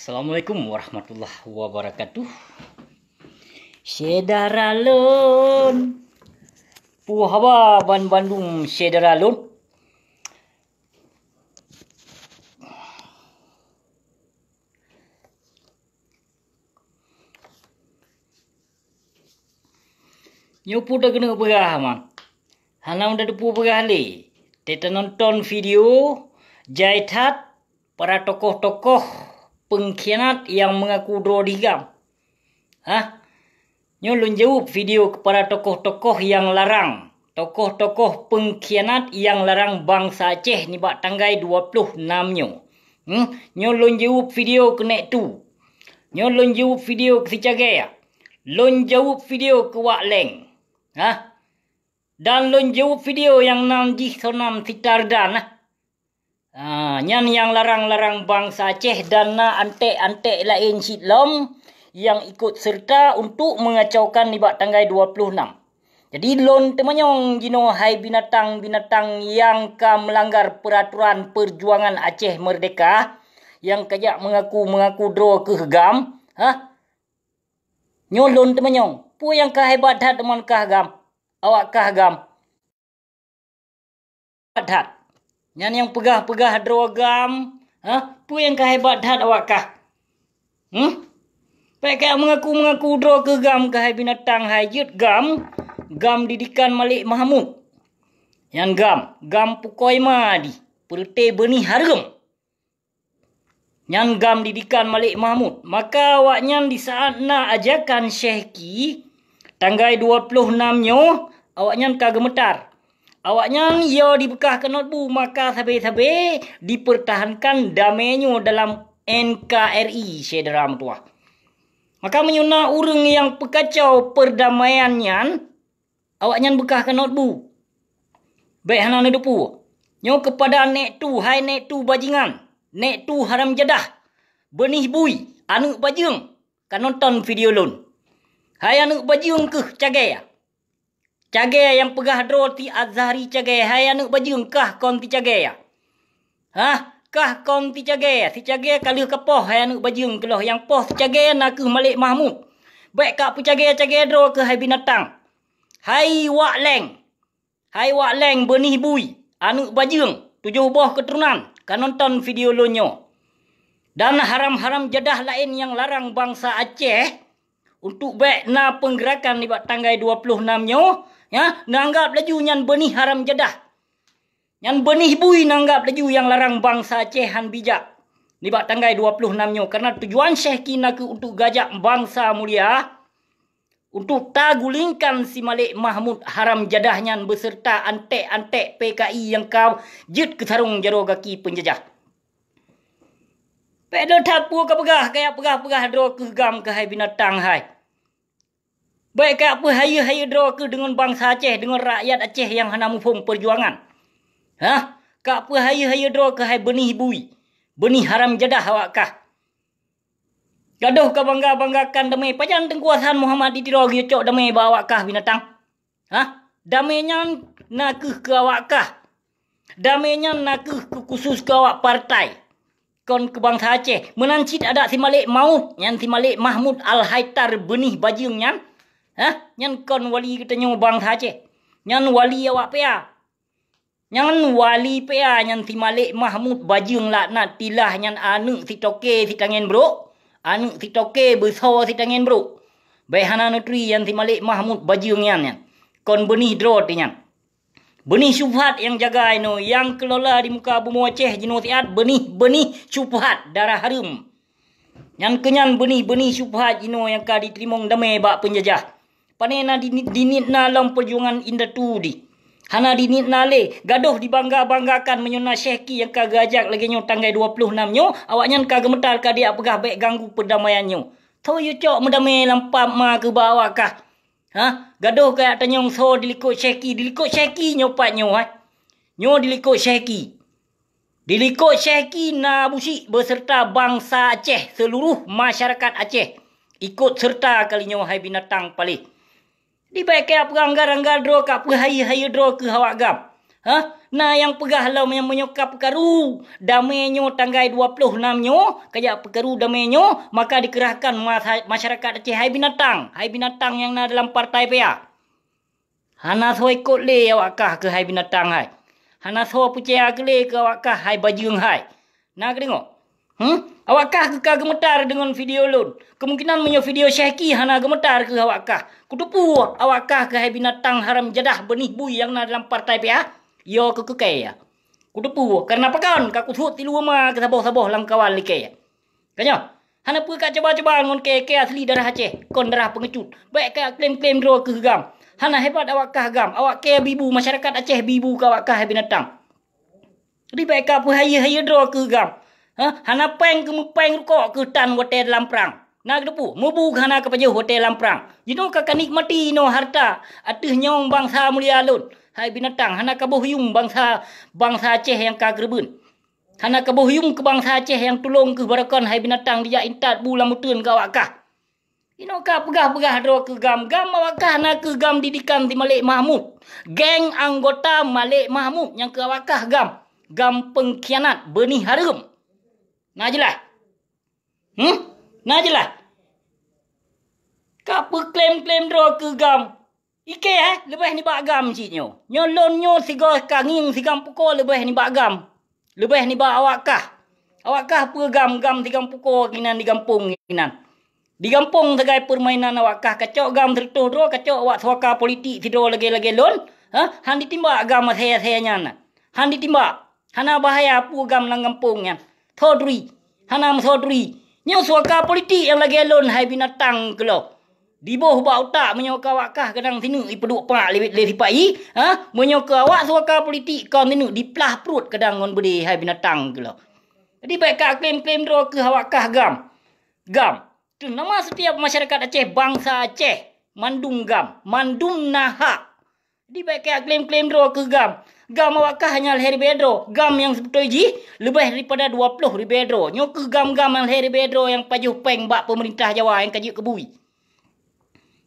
Assalamualaikum warahmatullahi wabarakatuh. Sedaralun. Puhaba ban Bandung sedaralun. Nyopu dah kena berah man. Hanam dah depu berah le. Kita nonton video jaitat para tokoh-tokoh pengkhianat yang mengaku draw digam. Nyolong jawab video kepada tokoh-tokoh yang larang. Tokoh-tokoh pengkhianat yang larang bangsa Aceh ni bak tanggai 26 nyo. Nyolong jawab video ke nek tu. Nyolong jawab video ke si Cagaya. Lon jawab video ke Wak Leng. Dan lon jawab video yang nam jih sonam si Tardan. Nyan yang larang-larang bangsa Aceh dan na antek-antek lain sitlom yang ikut serta untuk mengacaukan nibak tanggai 26. Jadi lon temanyong jino hai binatang-binatang yang ka melanggar peraturan perjuangan Aceh Merdeka yang kajak mengaku draw ke Hegam. Nyolon temanyong. Pu yang ka hebat hat teman ka Hegam. Awak ka Hegam. Hat. Nyan yang pegah-pegah draw Hegam. Pu yang ka hebat hat awak ka. Pakai mengaku draw ke Gam ke hai binatang hai jut Gam didikan Malik Mahmud. Yang Gam pukoi madi perte benih hargem. Yang Gam didikan Malik Mahmud. Maka awak nyan di saat na ajakan Syekhi tanggai 26 nyo awak nyan ka gemetar. Awak nyan yo dibekah ke notbu maka sabe-sabe dipertahankan damainya dalam NKRI sederam tuah. Maka menyuna urang yang pekacau perdamaian nyan, awak nyan bekah ke notbu. Baik hana depu. Nyo kepada nek tu, hai nek tu bajingan. Nek tu haram jadah. Benih bui, anu bajing. Kan nonton video lun. Hai anu bajing ke Cagaya. Cagaya yang pegah draw ti Azhari Cagaya. Hai anu bajing kah kon ti Cagaya. Kah kon ti Cagaya. Si Cagaya kali kepoh hai anu bajing keloh. Yang poh si Cagaya nak ke Malik Mahmud. Baik kak pu Cagaya draw ke hai binatang. Hai Wak Leng. Hai Wak Leng benih bui. Anu bajing. 7 buah keturunan. Kan nonton video lo nyo. Dan haram-haram jadah lain yang larang bangsa Aceh. Untuk baik na penggerakan ni bak tanggai 26 nyo. Nanggap laju nyan benih haram jadah. Yang benih bui nanggap laju yang larang bangsa Aceh han bijak. Ni bak tanggai 26 nyo. Karena tujuan Syekh nak untuk gajak bangsa mulia. Untuk tagulingkan si Malik Mahmud haram jadahnya beserta antek-antek PKI yang kau jut ke sarung jaro kaki penjajah. Pedal tapu ke pegah. Kayak pegah-pegah draw ke Gam ke hai binatang hai. Baik kayak apa haya-haya draw ke dengan bangsa Aceh. Dengan rakyat Aceh yang hana mufum perjuangan. Kak apa haya-haya draw ke hai benih bui. Benih haram jadah awak kah. Gaduh ka bangga-banggakan damai. Pajan tengkuasan Muhammad ditiro giocok damai ba awak kah binatang. Damainya nak ke awak kah. Damainya nak ke khusus ke awak partai. Kon ke bangsa Aceh. Menancit ada si Malik Maut. Yang si Malik Mahmud Al-Haitar benih bajing nyan. Nyan kon wali kita nyo bangsa Aceh. Nyan wali awak pea. Nyan wali pea nyan si Malik Mahmud bajing laknat tilah nyan anu si toke si tangen bro. Anu si toke besar si tangen bro. Baihana nutri yang si Malik Mahmud bajing nyan. Kon benih draw ti nyan. Benih syubhat yang jaga ino. Yang kelola di muka bumi Aceh jino siat benih syubhat darah harum. Yang kenyan benih syubhat jino yang ka diterimong damai bak penjajah. Panena dinit na dalam perjuangan indah tu di. Hana dinit na le. Gaduh dibangga-banggakan menyuna Syekhi yang ka gajak lagi nyo tanggai 26 nyo. Awaknya ka gemetar ka dia pegah baik ganggu perdamaian nyo. Tau you cok mendamai lampap ma ke bawah kah. Gaduh kayak tanyong so dilikut Syekhi. Dilikut Syekhi nyopat nyo. Nyo dilikut Syekhi. Dilikut Syekhi na busik beserta bangsa Aceh. Seluruh masyarakat Aceh. Ikut serta kali nyo hai binatang palih. Di baik kaya apa anggar draw ka apa haya draw ke awak Gam. Nah yang pegah lau yang menyokap perkaru damainya tanggal 26 nyo kaya perkaru damainya maka dikerahkan masyarakat Aceh hai binatang yang na dalam partai PA. Hana so ikut le awak kah ke hai binatang hai. Hana so percaya ke le ke awak kah hai bajung hai. Nak tengok. Awak kah ke gemetar dengan video lun. Kemungkinan punya video Syekhi hana gemetar ke awak kah. Kutupu awak kah ke hai binatang haram jadah benih bui yang na dalam partai PA. Yo ke kaya. Kutupu karena apa kan kak kusut tilu ma ke saboh-saboh lang kawan like ya. Kanyo. Hana pu kak coba-coba ngon ke asli darah Aceh. Kon darah pengecut. Baik kak klaim-klaim draw ke gam. Hana hebat awak kah gam. Awak ke bibu masyarakat Aceh bibu ke awak kah binatang. Jadi baik kak pu haya draw ke gam. Hana peng ke mupeng kok ke tan hotel dalam perang. Nak depu, mubu hana kepada hotel dalam perang. Jino kakak nikmati no harta. Atuh nyong bangsa mulia lun. Hai binatang, hana kabuh yung bangsa Aceh yang kagrebun. Hana kabuh yung ke bangsa Aceh yang tolong ke barakan hai binatang dia intat bulan mutun ke awak kah. Ino ka pegah-pegah dro ke gam awak kah na ke gam didikan di Malik Mahmud. Geng anggota Malik Mahmud yang ke awak kah gam pengkhianat benih harum. Nah jelas. Nah jelas. Ka klaim dro ke gam. Ike lebih ni bagam ciknyo. Nyolon nyo siga kanging sigam pukul lebih ni bagam. Lebih ni ba awak kah. Awak kah gam sigam pukul kinan di kampung kinan. Di kampung segai permainan awak kah kacok gam tertuh dro kacok awak suaka politik tidro lagi-lagi lon. Han ditimbak gam saya-sayanya na. Han ditimbak. Hana bahaya gam lang kampung yan. Thodri. Hana sodri. Nyo suaka politik yang lagi lon hai binatang kelo. Di bawah bau tak menyoka awak kah kadang sini ipeduk pak le sipai menyoka awak suaka politik kau sini diplah perut kadang ngon beri hai binatang kelo. Jadi baik kak klaim dro ke awak kah gam tu nama setiap masyarakat Aceh bangsa Aceh mandung mandung naha. Jadi baik kak klaim dro ke gam awak kah hanya hari bedro gam yang sebetulnya ji lebih daripada 20 ribu bedro nyok ke gam yang hari bedro yang pajuh peng bak pemerintah Jawa yang kaji kebui.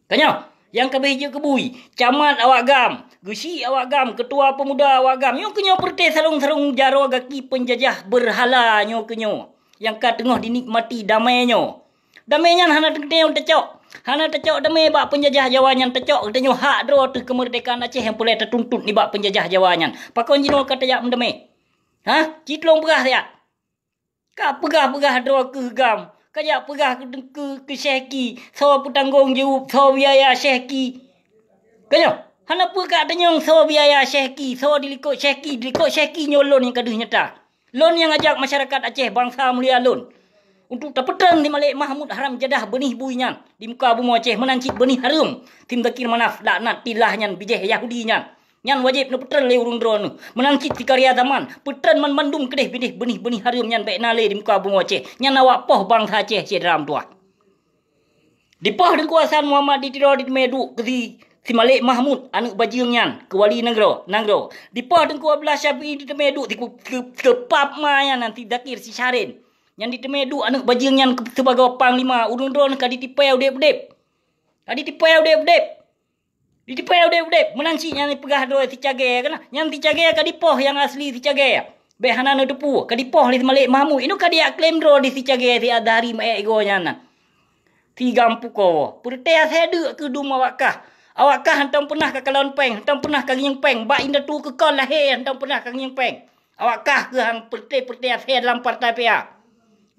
Kanyo, yang kebiji kebui, camat awak gam, gusi awak gam, ketua pemuda awak gam, nyo kenyo perti sarung-sarung jaro gaki penjajah berhala nyo kenyo. Yang ka tengah dinikmati damainya. Damainya hana tengah tecok. Hana tecok damai bak penjajah Jawanya tecok tenyo hak dro tu kemerdekaan Aceh yang boleh tertuntut ni bak penjajah Jawanya. Pakon jino kata jak mendeme. Citlong pegah ya. Ka pegah dro ke gam. Kajak pegah ke Syekhi. So petanggung jawab. So biaya Syekhi. Kanyo. Hana pegah tenyong so biaya Syekhi. So dilikut Syekhi nyolon yang kaduh nyata. Lon yang ajak masyarakat Aceh bangsa mulia lon. Untuk terpetang di Malik Mahmud haram jadah benih buinya. Di muka bumi Aceh menancik benih harum. Tim Zakir Manaf laknat tilahnya bijeh Yahudinya. Nyan wajib nu petran le urung drone menancik di karya zaman petran man mandum kedeh benih harum nyan baik nale di muka bumi Aceh nyan awak poh bangsa Aceh cedram tua di poh dengan kuasaan Muhammad di tiro di medu ke si Malik Mahmud anak bajing nyan ke wali negro di poh dengan kuablah Syafi'i di medu ke pap maya nanti Zakir si Syarin nyan di medu anak bajing nyan sebagai panglima urung drone kadi tipeu dep Ditipaya udah menanci yang pegah doa si cage kan yang si cage ka dipoh yang asli si cage be hanan depu ka dipoh li Malik Mahmud inu ka dia klaim dro di si cage di adari mae ego nyana ti gampu ko purtea sedu ke dum awak kah hantam pernah ka kalon peng hantam pernah ka nging peng ba inda tu ke kon lah he hantam pernah ka nging peng awak kah ke hang pertea se dalam partai PA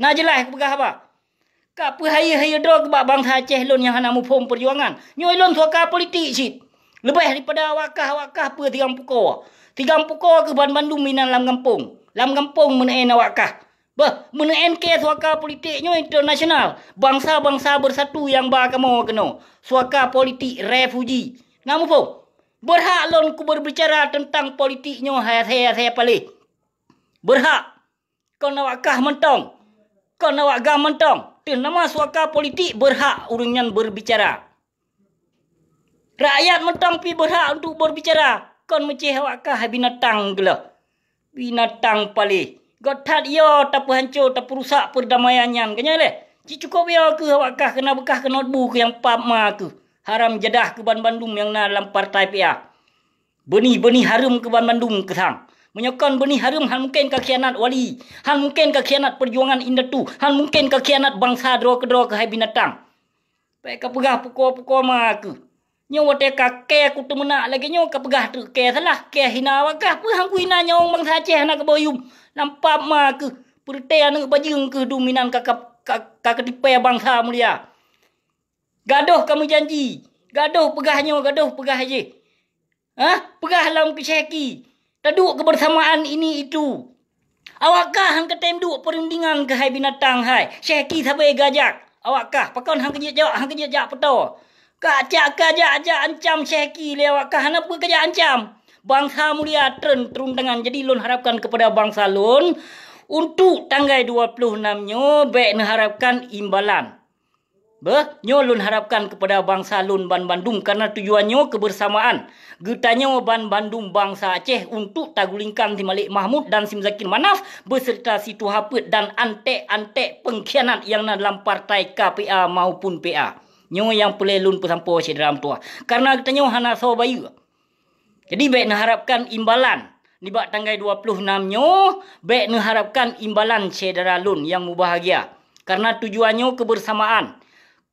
nah jelas pegah apa ka pu hai dro ke bangsa Aceh lon yang hana mufum perjuangan nyoi lon suaka politik sit lebih daripada awak kah pu 30 ko ke Bandung minan lam kampung menaen awak kah menaen ke suaka politik nyoi internasional bangsa bersatu yang ba kamo keno suaka politik refugi namu po berhak lon ku berbicara tentang politik nyo saya palih berhak kon awak kah mentong kon awak gam mentong nama suaka politik berhak urungan berbicara. Rakyat mentang pi berhak untuk berbicara. Kon meceh awak kah binatang gela. Binatang palih. Gotat yo tapu hancur tapu rusak perdamaiannya. Kanya le. Ci cukup yo ke awak kah kena bekah ke notebook yang pap ma ke. Haram jadah ke Bandung yang na dalam partai PA. Benih-benih harum ke Ban Bandung kesang. Menyokon benih harum han mungkin ke khianat wali. Han mungkin ke khianat perjuangan indatu. Han mungkin ke khianat bangsa dro ke hai binatang. Baik ke pegah pukul-pukul mak. Nyo wate ka ke aku temena lagi nyo ka pegah tu ke salah ke hina wakah pu hang ku hina nyong bangsa Aceh nak boyum. Nampak mak perte anu bajing ke dominan ka ketipe bangsa mulia. Gaduh kamu janji. Gaduh pegahnya, gaduh pegah aje. Pegah lam keseki. Taduk kebersamaan ini itu. Awakkah hang ketem duk perundingan ke hai binatang hai. Seki sabai gajak. Awakkah pakon hang kejak peto. Kak ajak ancam seki le awakkah hang apa kejak ancam. Bangsa mulia turun tangan. Jadi lun harapkan kepada bangsa lun untuk tanggal 26 nyo baik harapkan imbalan. Nyo lun harapkan kepada bangsa lun Ban Bandung karena tujuannya kebersamaan. Getanya Ban Bandung bangsa Aceh untuk tagulingkan si Malik Mahmud dan Sim Zakir Manaf beserta si Tuhapet dan antek-antek pengkhianat yang dalam partai KPA maupun PA. Nyo yang pelai lun pesampo sedaram tua. Karena getanya hana so bayu. Jadi baik harapkan imbalan. Di bak tanggal 26 nyo baik harapkan imbalan saudara lun yang mubahagia. Karena tujuannya kebersamaan.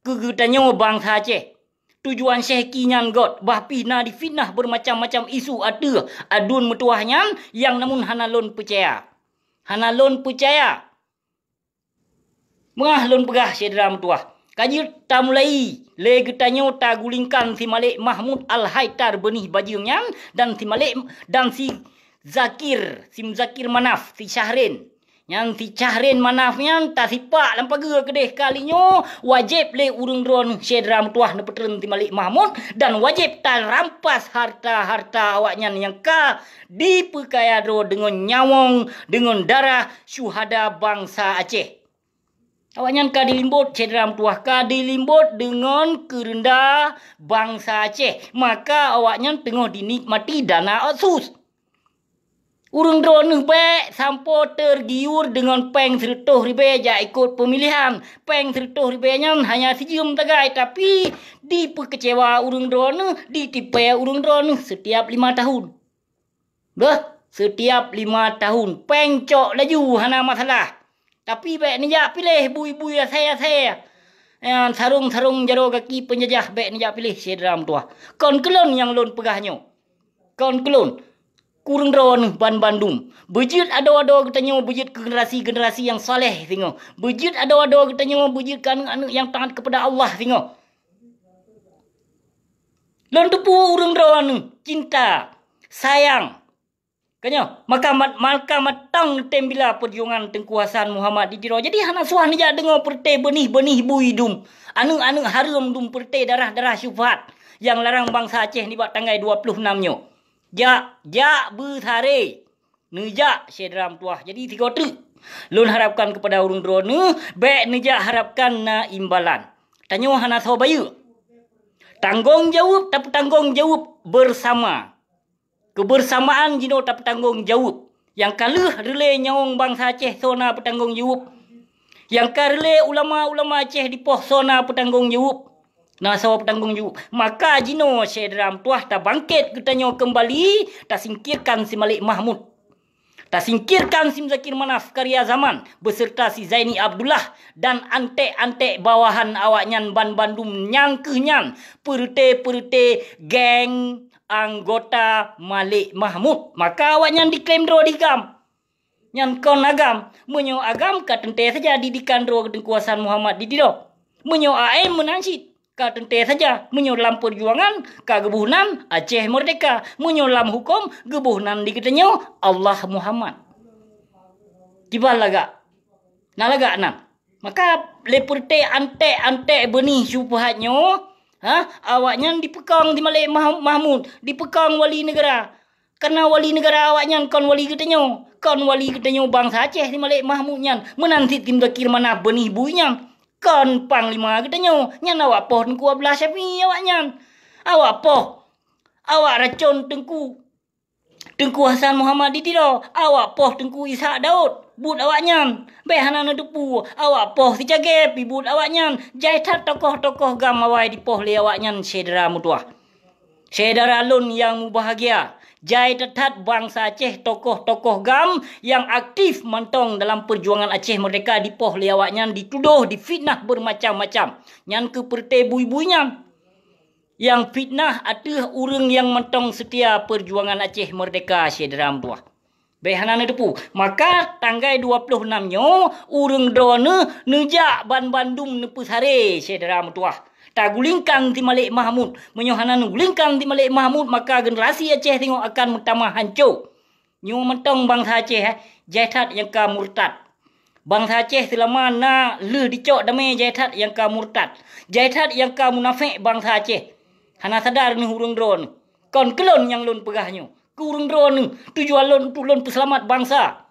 Kegetannya bangsa Aceh. Tujuan Syekh nyan got. Bah pina difitnah bermacam-macam isu ada. Adun metuahnya yang namun hanalon percaya. Hanalon percaya. Mengah lon pegah saudara metuah. Kaji tak mulai. Le getanya tak gulingkan si Malik Mahmud Al-Haitar benih bajingnya. Dan si Malik dan si Zakir. Sim Zakir Manaf. Si Syahrin. Yang si Syahrin Manafnya tak sipak lampa ge kedeh kalinya wajib le urung dron sedram tuah nepetren ti Malik Mahmud dan wajib tak rampas harta-harta awaknya yang ka dipekaya dro dengan nyawang dengan darah syuhada bangsa Aceh. Awaknya ka dilimbut sedram tuah ka dilimbut dengan kerendah bangsa Aceh. Maka awaknya tengah dinikmati dana otsus. Urung drone baik sampo tergiur dengan peng 100 ribu ja ikut pemilihan. Peng 100 ribunya hanya sejum tagai tapi dipekecewa urung drone ditipu urung drone setiap 5 tahun. Setiap 5 tahun peng cok laju hana masalah. Tapi baik ni ja pilih bui-bui saya. Yang sarung-sarung jaro kaki penjajah baik ni ja pilih sedram tua. Kon kelon yang lon pegahnya. Kon kelon kurang drone Ban Bandung. Bejit ada-ada katanya bejit generasi-generasi yang saleh tengok. Bejit ada-ada katanya bejit ke anak-anak yang taat kepada Allah tengok. Lon tepu urang drone cinta, sayang. Kanya maka matang tembila perjuangan Tengku Hasan Muhammad Didiro. Jadi hana suah ni ja dengar perte benih-benih buidum. Anu-anu harum dum perte darah-darah syubhat yang larang bangsa Aceh ni bak tanggal 26 nyo. Ja besare. Nejak sedram tuah. Jadi 3 tu. Lun harapkan kepada urung drone. Baik nejak harapkan na imbalan. Tanya hana so bayu. Tanggungjawab tapi tanggungjawab bersama. Kebersamaan jino tapi tanggungjawab. Yang kaluh relay nyawang bangsa Aceh sona bertanggungjawab. Yang karele ulama-ulama Aceh di poh sona bertanggungjawab. Nah, so bertanggungjawab. Maka jino sedram tuah tak bangkit ketanya kembali, tak singkirkan si Malik Mahmud. Tak singkirkan Sim Zakir Manaf karya zaman beserta si Zaini Abdullah dan antek-antek bawahan awaknya Ban Bandung nyangkehnya perte-perte geng anggota Malik Mahmud. Maka awaknya diklaim dro digam. Yang kon agam, menyo agam ka tente saja didikan dro Tengku Hasan Muhammad Didiro. Menyo AM menansit. Ka tente saja menyolam perjuangan ka gebuhnan Aceh merdeka, menyolam hukum gebuhnan di kitanya Allah Muhammad. Tiba laga. Nah laga nan. Maka leperte antek benih syubhatnya, awaknya dipekang di Malik Mahmud, dipekang wali negara. Karena wali negara awaknya kon wali kitanya, bangsa Aceh di Malik Mahmudnya menanti Sim Zakir Manaf benih buinya. Kon panglima katanya nyan awak poh Tengku Abdullah Syafi'i awaknya. Awak poh. Awak racun Tengku Hasan Muhammad Didiro. Awak poh Tengku Ishak Daud. Bud awaknya. Behana depu. Awak poh si Cagep bud awaknya. Jaitat tokoh-tokoh gam awai di poh le awaknya saudara mutuah. Saudara lun yang mubahagia. Jai tetat bangsa Aceh, tokoh-tokoh GAM yang aktif mentong dalam perjuangan Aceh Merdeka di poh liawaknya dituduh, difitnah bermacam-macam. Nyan ke pertai bui-buinya. Yang fitnah atuh urang yang mentong setia perjuangan Aceh Merdeka Syedram tuah. Behanana depu. Maka tanggal 26 nyo urang drone nejak ban Bandung nepus hari Syedram tuah. Tak gulingkang di Malik Mahmud. Menyohanan gulingkang di Malik Mahmud, maka generasi Aceh tengok akan utama hancur. Nyo mentong bangsa Aceh jaitat yang ka murtad. Bangsa Aceh selama na le dicok damai jaitat yang ka murtad. Jaitat yang ka munafik bangsa Aceh. Hana sadar ni urang drone. Kon kelon yang lon pegahnya. Ke urang drone tujuan lon untuk lon peselamat bangsa.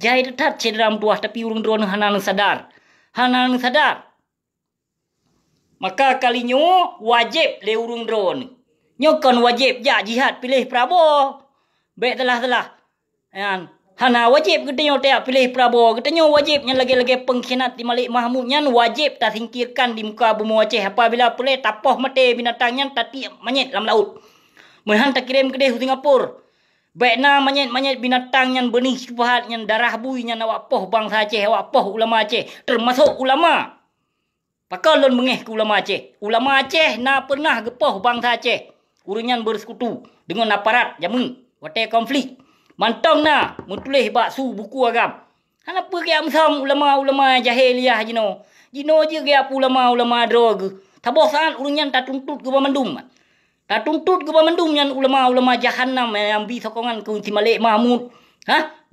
Jaitat cedram tuah tapi urang drone hana sadar. Hana sadar. Maka kalinya wajib le urung drone. Nyo kon wajib jak jihad pilih Prabowo. Baik telah. Hana wajib katanya tak pilih Prabowo. Katanya wajib yang lagi-lagi pengkhianat di Malik Mahmud nyan wajib tak singkirkan di muka bumi Aceh. Apabila pilih tapoh mati binatang nyan tati manyet dalam laut. Merhan tak kirim ke dia Singapura. Baik na manyet binatang nyan benih syubhat nyan darah bui nyan awak poh bangsa Aceh, awak poh ulama Aceh, termasuk ulama. Pakal lon mengeh ke ulama Aceh. Ulama Aceh na pernah gepoh bangsa Aceh. Urunyan bersekutu dengan aparat jamu. Watai konflik. Mantong na mutulis baksu buku agam. Hana apa kaya amsam ulama-ulama jahiliyah jino. Jino je kaya ulama-ulama drog. Taboh saat urunyan tak tuntut ke Bamandum. Tak tuntut ke Bamandum yang ulama-ulama jahannam yang bi sokongan ke Malik Mahmud.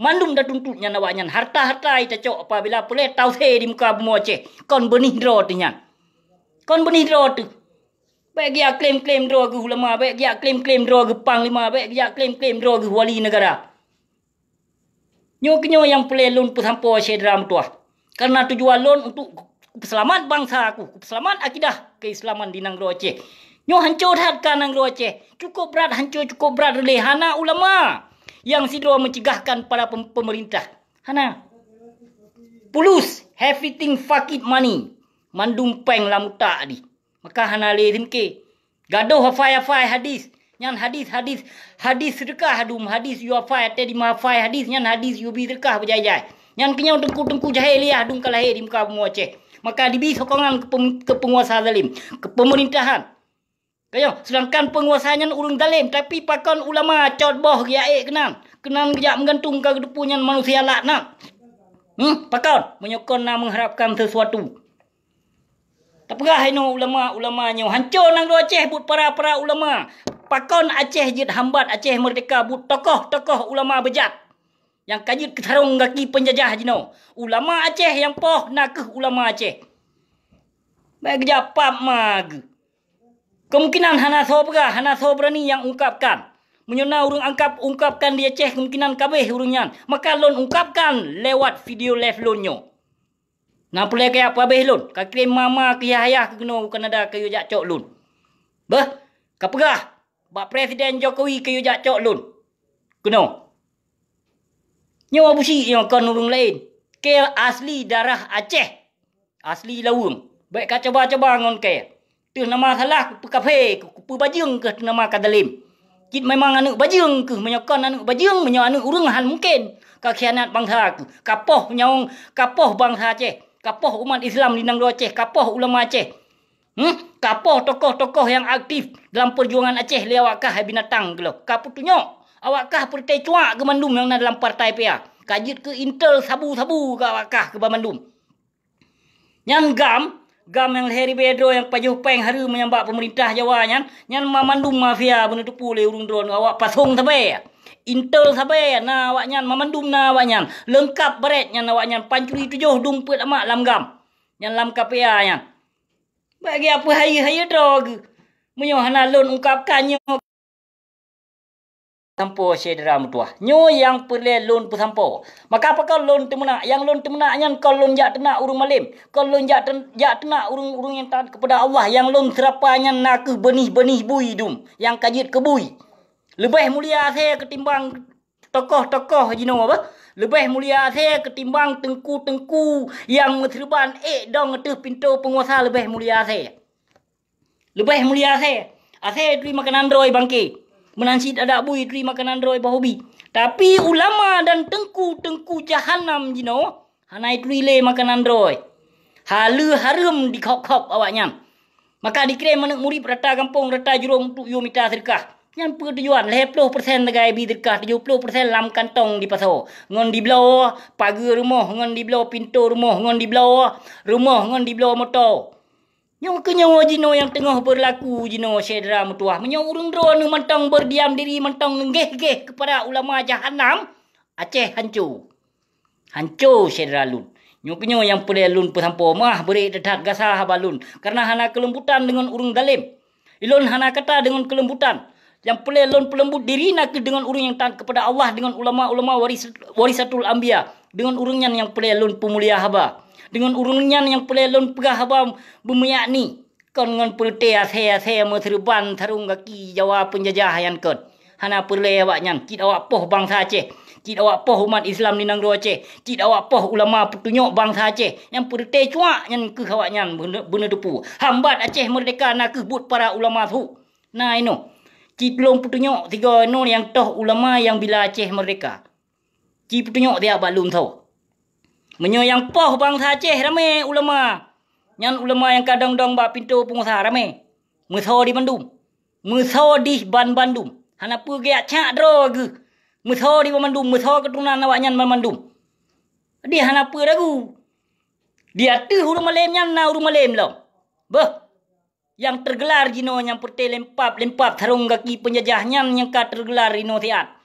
Mandum dah tuntutnya nawaknya. Harta-harta ita cok apabila boleh tahu di muka bumi Aceh. Kon benih draw tu nyan. Kon benih draw tu. Baik dia klaim-klaim draw ke ulama. Baik dia klaim-klaim draw ke panglima. Baik dia klaim-klaim draw ke wali negara. Nyo yang boleh lon pesampo Syedram tuah. Karena tujuan lon untuk selamat bangsa aku. Selamat akidah keislaman di Nangro Aceh. Nyo hancur hatkan Nangro Aceh. Cukup berat hancur, cukup berat lehana ulama. Yang sidro mencegahkan para pemerintah. Hana. Pulus. Everything fuck it money. Mandum peng lamuta di. Maka hana le rimke. Gaduh hafai hadis. Nyan hadis sedekah hadum. Hadis yu hafai ate di mahafai hadis. Nyan hadis yu bi sedekah berjaya. Nyan kenyau tengku-tengku jahiliyah dung kalahir di muka bumi Aceh. Maka dibi sokongan ke penguasa zalim. Ke pemerintahan. Kaya, sedangkan penguasanya urung dalim. Tapi pakon ulama cot boh giaik kenan. Kenan kejap menggantung ke kedepunya manusia laknat. Pakon menyokon na mengharapkan sesuatu. Tak pegah ino ulama-ulamanya. Hancur nang Aceh but para ulama. Pakon Aceh jid hambat Aceh Merdeka but tokoh-tokoh ulama bejat. Yang kajit kesarung kaki penjajah jino. Ulama Aceh yang poh nak ke ulama Aceh. Baik kejap pap mag. Kemungkinan hana so berani yang ungkapkan. Menyona urung ungkapkan di Aceh kemungkinan kabeh urungnya. Maka lon ungkapkan lewat video live lonyo. Nah pulai kaya apa beh lon. Ka kirim mama ke ayah ke kena Kanada ke yujak cok lon. Bah, ka pegah. Bak Presiden Jokowi ke yujak cok lon. Kena. Nyawa busi yang kon urung lain. Ke asli darah Aceh. Asli lawung. Baik ka coba-coba ngon ke. Tu nama salah ku kafe ku bajung ke nama kadalim. Kit memang anak bajung ke menyokon anak bajung menyo anak urungan mungkin ka khianat bangsa ku. Kapoh nyaung kapoh bangsa Aceh, kapoh umat Islam di Nangro Aceh, kapoh ulama Aceh. Kapoh tokoh-tokoh yang aktif dalam perjuangan Aceh liawakkah binatang gelo. Kaputunyo awakkah partai cuak ke Bandung yang dalam partai PA. Kajit ke Intel sabu-sabu ke awakkah ke Bandung. Yang gam yang Heri Bedro yang pajuh peng hari menyambak pemerintah Jawa nyan mamandum mafia benutupu le urung drone awak pasung sabai Intel sabai na awak nyan mamandum na awak nyan lengkap beret nyan awak nyan pancuri tujuh dung put amak lam gam nyan lam KPA nyan bagi apa hai drog menyo hana lon ungkapkannya sampo Syedram tuah nyo yang perle lon pesampo maka apa kau lon temena yang lon temena nyan kau lon jak tenak urung malim kau lon jak tenak urung yang taat kepada Allah yang lon serapanya nak ke benih-benih bui dum yang kajit ke bui lebih mulia saya ketimbang tokoh-tokoh jino apa lebih mulia saya ketimbang tengku-tengku yang serban dong tu pintu penguasa lebih mulia saya Asal terima makan Android bangki Menansit ada bui tri makanan roi bahobi. Tapi ulama dan tengku jahanam jino. Hanai tuile makanan roi. Halu harum di kop-kop awaknya. Maka dikirim manak murid rata kampung rata jurung untuk yo mita sedekah. Yang pertujuan 50% tegai bi sedekah 70% lam kantong di pasar. Ngon di belau pagar rumah, ngon di belau pintu rumah, ngon di belau rumah, ngon di belau motor. Yang kenyawa jino yang tengah berlaku jino sedera mutuah. Menyawa urung drone mentang berdiam diri mentang nenggeh-geh kepada ulama jahanam. Aceh hancur. Hancur sedera lun. Nyoknya yang pada lun pesampo mah beri dedat gasah balun. Karena hana kelembutan dengan urung dalim. Ilun hana kata dengan kelembutan. Yang pelai lun pelembut diri nak dengan urung yang taat kepada Allah. Dengan ulama-ulama warisatul anbiya. Dengan urungnya yang pelai lun pemulia haba. Dengan urungnya yang pelai lun pegah haba bumiak ni. Kon ngon perte ase meserban tharung gaki Jawa penjajah yang kon. Hana pelai awaknya. Cid awak poh bangsa Aceh. Cid awak poh umat Islam di Nangro Aceh. Cid awak poh ulama petunjuk bangsa Aceh. Yang perte cuak yang ke awaknya bener depu. Hambat Aceh merdeka nak kebut para ulama tu. Nah ino. Cid belum petunjuk tiga ino yang toh ulama yang bila Aceh merdeka. Cid petunjuk dia balum tau. Menyo yang poh bangsa Aceh ramai ulama. Yang ulama yang kadang-kadang bak pintu pengusaha ramai. Meso di Bandung. Meso di Bandung. Hana pergi acak droge. Meso di Bandung. Meso keturunan awaknya Bandung. Dia hana apa ragu. Dia tu hurung malemnya na hurung malem lo. Bah. Yang tergelar jino yang perte lempap tharung gaki penjajahnya yang ka tergelar ino tiat.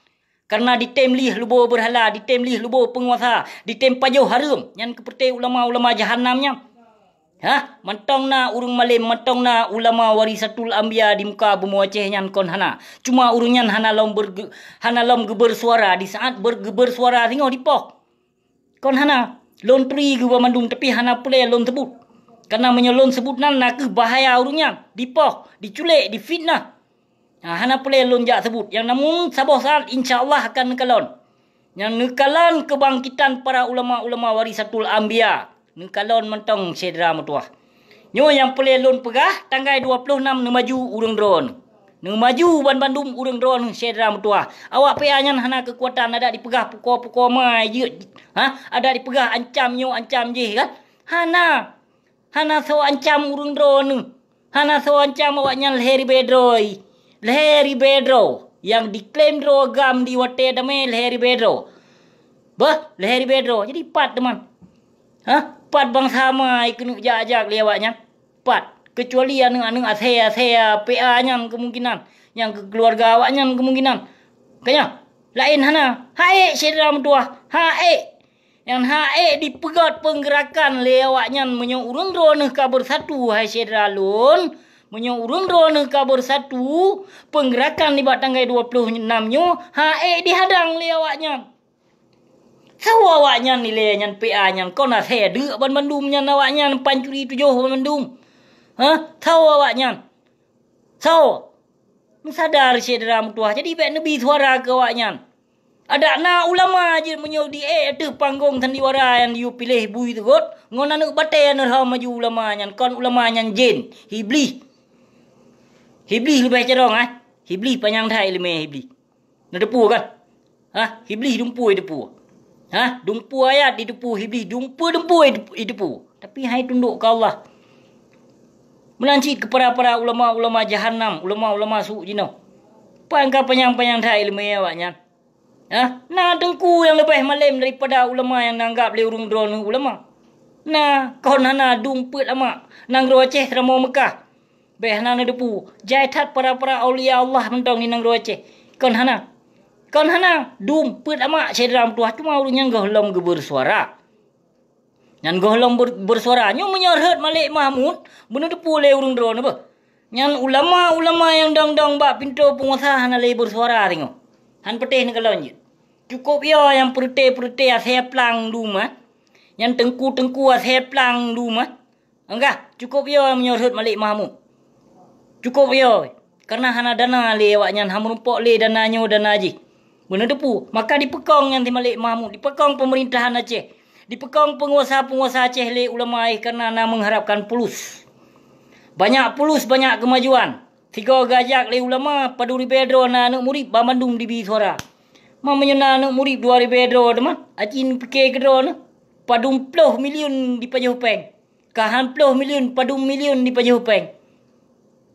Karena ditem lih lubo berhala, ditem lih lubo penguasa, ditem pajoh harum yang keperti ulama-ulama jahanamnya. Ha, mentong na urung malim, mentong na ulama warisatul anbiya di muka bumi Aceh yang kon hana. Cuma urungnya hana lom bersuara di saat bersuara tengok di poh. Kon hana lon tri ke Bandung tapi hana pula lon sebut. Karena menyelon sebut nana ke bahaya urungnya di poh, diculik, difitnah. Hana pula lonjak sebut. Yang namun sabah saat insyaAllah akan nekalon. Yang nekalon kebangkitan para ulama-ulama warisatul anbiya. Nekalon mentong sedera mutuah. Nyo yang pula lon pegah tanggal 26 nemaju urung drone. Nemaju Bandung urung drone sedera mutuah. Awak peanyan hana kekuatan ada dipegah pukul-pukul mai je. Ada dipegah ancam nyo ancam je kan. Hana so ancam urung drone. Hana so ancam awaknya leheri bedroi. Leheri bedro yang diklaim drogam di wate damai leheri bedro. Bah, leheri bedro. Jadi pat teman. Pat bangsa mai kena jak-jak lewatnya. Pat. Kecuali yang ase PA-nya kemungkinan. Yang keluarga awaknya kemungkinan. Kayaknya lain hana. Hae sedera mentua. Hae. Yang hae dipegat penggerakan lewatnya menyong urung drone kabur satu hai sedera lun. Menyong urung drone kabur satu penggerakan di tanggal 26 nyo hae dihadang lewatnya. Sawa awaknya nilainya PA nya kona saya de Bandung nya awaknya pancuri 7 Bandung. Sawa awaknya. Sawa. Sadar sedera mutuah jadi baik nabi suara ke awaknya. Ada na ulama je menyo di tu panggung sandiwara yang diu pilih bui tu kot. Ngon anu batai anu maju ulama nya kon ulama nya jin iblis. Hibli lebih cerong Hibli panjang thai leme hibli. Nak depu kan? Hibli dumpu depu. Dumpu ayat di depu hibli dumpu depu. Tapi hai tunduk ke Allah. Melancit kepada para ulama-ulama jahanam, ulama-ulama su jino. Pangka panjang thai leme awaknya. Nah tengku yang lebih malam daripada ulama yang nanggap le urung drone ulama. Nah kau nana dumpu lama Nangro Aceh ramo Mekah. Beh nana depu jaitat para aulia Allah mentong ni Nangro Aceh. Kon hana dum put amak sedera tuah cuma urunnya gohlom bersuara. Nyan gohlom bersuara nyo menyorot Malik Mahmud bener depu le urung drone apa. Nyan ulama yang dang bak pintu penguasa hana le bersuara tengok. Han petih ni kalon je. Cukup ya yang perute ase plang duma. Yang tengku ase plang duma. Enggak, cukup ya menyorot Malik Mahmud. Cukup ya. Karena hana dana le awaknya hamurumpok le dananyo dana haji. Benar depu. Maka dipekong yang Malik Mahmud, dipekong pemerintahan Aceh. Dipekong penguasa-penguasa Aceh le ulama karena mengharapkan pulus. Banyak pulus, banyak kemajuan. Tiga gajak le ulama padu ribedro na anak murid Bandung di Bisora. Mamanya na anak murid 2 ribedro teman. Acin pikir kedro na. Padung puluh million di Pajahupeng. Kahan puluh million padung million di Pajahupeng.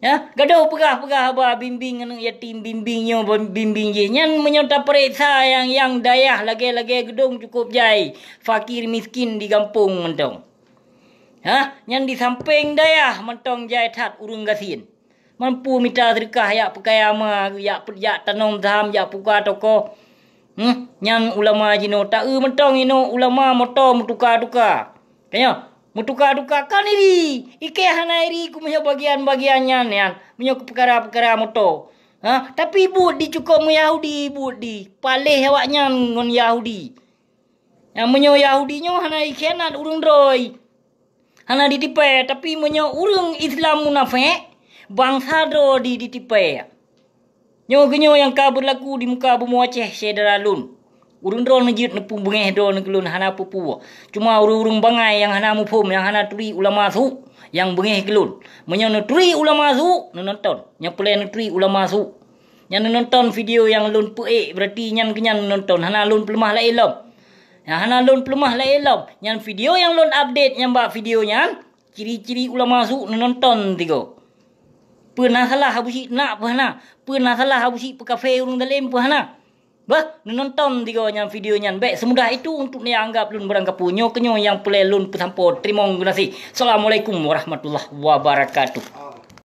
Ya, gaduh pegah ba bimbing anak yatim bimbingnya bimbing je. Nyan menyota periksa yang dayah lagi gedung cukup jai. Fakir miskin di kampung mentong. Ha, nyan di samping dayah mentong jai tat urung gasin. Mampu minta sedekah ya pakai ama ya tanam saham ya buka toko. Nyan ulama jino tak mentong ino ulama moto mutuka-tuka. Kaya mutuka-tuka kan iri. Ike hana iri ku punya bagian-bagiannya yan. Punya perkara-perkara moto. Ha, tapi ibu di cukup Yahudi ibu di. Palih awaknya ngon Yahudi. Yang menyo Yahudinya hana ikhianat urung droi. Hana ditipai tapi menyo urung Islam munafik. Bangsa do di ditipai. Nyo yang ka berlaku di muka bumi Aceh sedara lun. Urung do nejit nepung bengeh do negelun hana pupu. Cuma urung bangai yang hana mupum yang hana turi ulama su yang bengeh gelun. Menyo turi ulama su nonton. Nya pule turi ulama su. Nya nonton video yang lun puek berarti nyan kenyan nonton hana lun pelemah la ilm. Yang hana lun pelemah la ilm. Nyan video yang lun update nyamba videonya ciri-ciri ulama su nonton tigo. Pernah salah habusi nak pernah. Pernah salah habusi pe kafe urung dalam pernah. Bah, nonton tiga yang videonya. Baik, semudah itu untuk ni anggap lun berangkap punyo kenyo yang pelelun pesampo. Terima kasih. Assalamualaikum warahmatullahi wabarakatuh.